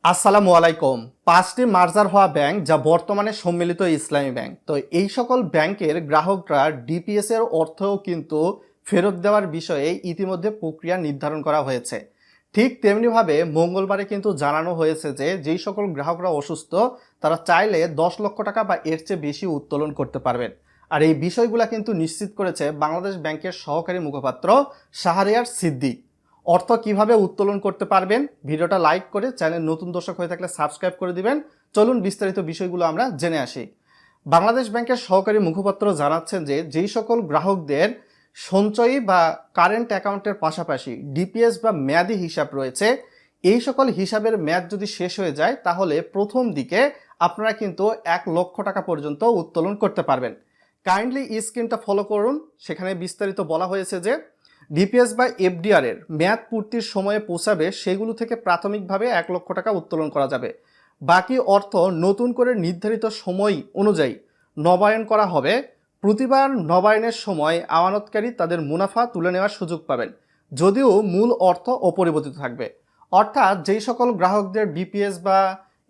আসসালামু আলাইকুম। ৫টি মার্জার হওয়া ব্যাংক যা বর্তমানে সম্মিলিত ইসলামী ব্যাংক। তো এই সকল ব্যাংকের গ্রাহকরা ডিপিএস এর অর্থও কিন্তু ফেরত দেওয়ার বিষয়ে ইতিমধ্যে প্রক্রিয়া নির্ধারণ করা হয়েছে। ঠিক তেমনিভাবে মঙ্গলবারে কিন্তু জানানো হয়েছে যে যেই সকল গ্রাহকরা অসুস্থ তারা চাইলে ১০ লক্ষ টাকা বা এর চেয়ে বেশি উত্তোলন করতে পারবেন। আর এই বিষয়গুলো কিন্তু নিশ্চিত করেছে বাংলাদেশ ব্যাংকের সহকারী মুখপাত্র শাহরিয়ার সিদ্দিক। অর্থ কিভাবে উত্তোলন করতে পারবেন, ভিডিওটা লাইক করে চ্যানেল নতুন দর্শক হয়ে থাকলে সাবস্ক্রাইব করে দিবেন। চলুন বিস্তারিত বিষয়গুলো আমরা জেনে আসি। বাংলাদেশ ব্যাংকের সহকারী মুখপাত্র জানাচ্ছেন যে যেই সকল গ্রাহকদের সঞ্চয়ী বা কারেন্ট অ্যাকাউন্টের পাশাপাশি ডিপিএস বা মেয়াদি হিসাব রয়েছে, এই সকল হিসাবের মেয়াদ যদি শেষ হয়ে যায় তাহলে প্রথম দিকে আপনারা কিন্তু ১ লক্ষ টাকা পর্যন্ত উত্তোলন করতে পারবেন। কাইন্ডলি এই স্কিমটা ফলো করুন। সেখানে বিস্তারিত বলা হয়েছে যে ডিপিএস বা এফডিআর এর মেয়াদ পূর্তির সময়ে পৌঁছাবে সেগুলো থেকে প্রাথমিকভাবে ১ লক্ষ টাকা উত্তোলন করা যাবে। বাকি অর্থ নতুন করে নির্ধারিত সময় অনুযায়ী নবায়ন করা হবে। প্রতিবার নবায়নের সময় আমানতকারী তাদের মুনাফা তুলে নেওয়ার সুযোগ পাবেন, যদিও মূল অর্থ অপরিবর্তিত থাকবে। অর্থাৎ যেই সকল গ্রাহকদের ডিপিএস বা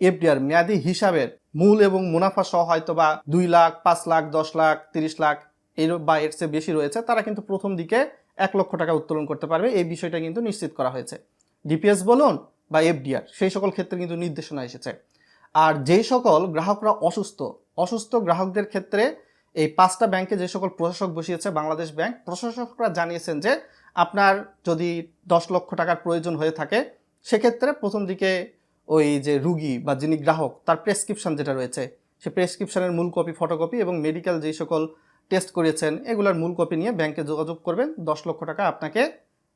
এফডিআর মেয়াদি হিসাবের মূল এবং মুনাফা সহ হয়তো বা ২ লাখ, ৫ লাখ, ১০ লাখ, ৩০ লাখ বা এর চেয়ে বেশি রয়েছে, তারা কিন্তু প্রথম দিকে ১ লক্ষ টাকা উত্তোলন করতে পারবে। এই বিষয়টা কিন্তু নিশ্চিত করা হয়েছে। ডিপিএস বলুন বা এফডিআর, সেই সকল ক্ষেত্রে কিন্তু নির্দেশনা এসেছে। আর যেই সকল গ্রাহকরা অসুস্থ গ্রাহকদের ক্ষেত্রে এই ৫টা ব্যাংকে যে সকল প্রশাসক বসিয়েছে বাংলাদেশ ব্যাংক, প্রশাসকরা জানিয়েছেন যে আপনার যদি ১০ লক্ষ টাকার প্রয়োজন হয়ে থাকে সেক্ষেত্রে প্রথম দিকে ওই যে রুগী বা যিনি গ্রাহক তার প্রেসক্রিপশন যেটা রয়েছে, সে প্রেসক্রিপশনের মূল কপি, ফটোকপি এবং মেডিকেল যেই সকল টেস্ট করেছেন এগুলোর মূল কপি নিয়ে ব্যাংকে যোগাযোগ করবেন। ১০ লক্ষ টাকা আপনাকে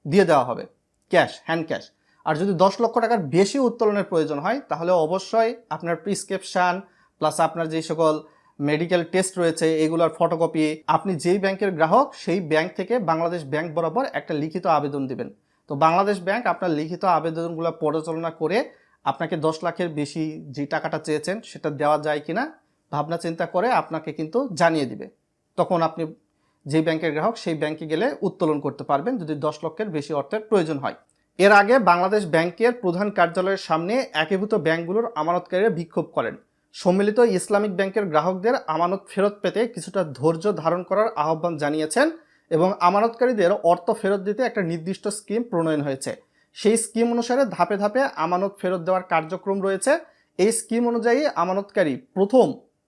দিয়ে দেওয়া হবে ক্যাশ, হ্যান্ড ক্যাশ। আর যদি ১০ লক্ষ টাকার বেশি উত্তোলনের প্রয়োজন হয় তাহলে অবশ্যই আপনার প্রেসক্রিপশন প্লাস আপনার যেই সকল মেডিকেল টেস্ট রয়েছে এগুলোর ফটোকপি, আপনি যেই ব্যাংকের গ্রাহক সেই ব্যাংক থেকে বাংলাদেশ ব্যাংক বরাবর একটা লিখিত আবেদন দিবেন। তো বাংলাদেশ ব্যাংক আপনার লিখিত আবেদনগুলো পর্যালোচনা করে আপনাকে ১০ লাখের বেশি যে টাকাটা চেয়েছেন সেটা দেওয়া যায় কিনা ভাবনা চিন্তা করে আপনাকে কিন্তু জানিয়ে দিবে। তখন আপনি যে ব্যাংকের গ্রাহক সেই ব্যাংকে গেলে উত্তোলন করতে পারবেন যদি ১০ লক্ষের বেশি অর্থের প্রয়োজন হয়। এর আগে বাংলাদেশ ব্যাংকের প্রধান কার্যালয়ের সামনে একীভূত ব্যাংকগুলোর আমানতকারীরা বিক্ষোভ করেন। সম্মিলিত ইসলামিক ব্যাংকের গ্রাহকদের আমানত ফেরত পেতে কিছুটা ধৈর্য ধারণ করার আহ্বান জানিয়েছেন এবং আমানতকারীদের অর্থ ফেরত দিতে একটা নির্দিষ্ট স্কিম প্রণয়ন হয়েছে। সেই স্কিম অনুসারে ধাপে ধাপে আমানত ফেরত দেওয়ার কার্যক্রম রয়েছে। এই স্কিম অনুযায়ী আমানতকারী প্রথম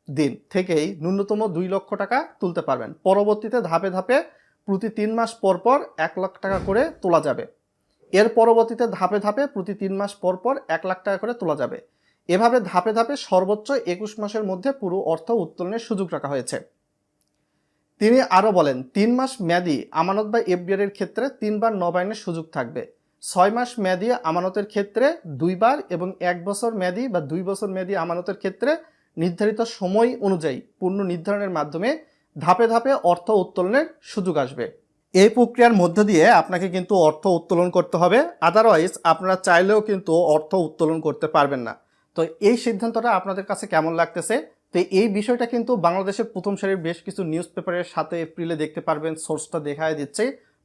দিন থেকেই ন্যূনতম ২ লক্ষ টাকা তুলতে পারবেন। পরবর্তীতে ধাপে ধাপে প্রতি ৩ মাস পর পর ১ লাখ টাকা করে তোলা যাবে। এর পরবর্তীতে ধাপে ধাপে প্রতি ৩ মাস পর পর ১ লাখ টাকা করে তোলা যাবে। এভাবে ধাপে ধাপে সর্বোচ্চ ২১ মাসের মধ্যে পুরো অর্থ উত্তোলনের সুযোগ রাখা হয়েছে। তিনি আরও বলেন, ৩ মাস মেয়াদি আমানত বা এফডিআর এর ক্ষেত্রে ৩ বার নবায়নের সুযোগ থাকবে। ৬ মাস মেয়াদি আমানতের ক্ষেত্রে ২ বার এবং ১ বছর মেয়াদি বা ২ বছর মেয়াদি আমানতের ক্ষেত্রে নির্ধারিত সময় অনুযায়ী পূর্ণ নির্ধারণের মাধ্যমে ধাপে ধাপে অর্থ উত্তোলনের সুযোগ আসবে। এই প্রক্রিয়ার মধ্য দিয়ে আপনাকে কিন্তু অর্থ উত্তোলন করতে হবে, আদারওয়াইজ আপনারা চাইলেও কিন্তু অর্থ উত্তোলন করতে পারবেন না। তো এই সিদ্ধান্তটা আপনাদের কাছে কেমন লাগতেছে? তো এই বিষয়টা কিন্তু বাংলাদেশের প্রথম সারির বেশ কিছু নিউজ পেপারের সাথে এপ্রিলে দেখতে পারবেন, সোর্সটা দেখায় দিচ্ছে।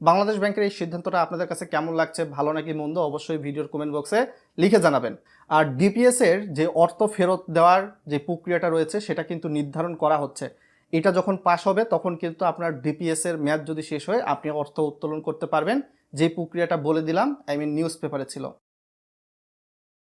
বাংলাদেশ ব্যাংকের এই সিদ্ধান্তটা আপনাদের কাছে কেমন লাগছে, ভালো নাকি মন্দ, অবশ্যই ভিডিওর কমেন্ট বক্সে লিখে জানাবেন। আর ডিপিএস এর যে অর্থ ফেরত দেওয়ার যে প্রক্রিয়াটা রয়েছে সেটা কিন্তু নির্ধারণ করা হচ্ছে। এটা যখন পাস হবে তখন কিন্তু আপনার ডিপিএস এর মেয়াদ যদি শেষ হয় আপনি অর্থ উত্তোলন করতে পারবেন, যে প্রক্রিয়াটা বলে দিলাম নিউজ পেপারে ছিল।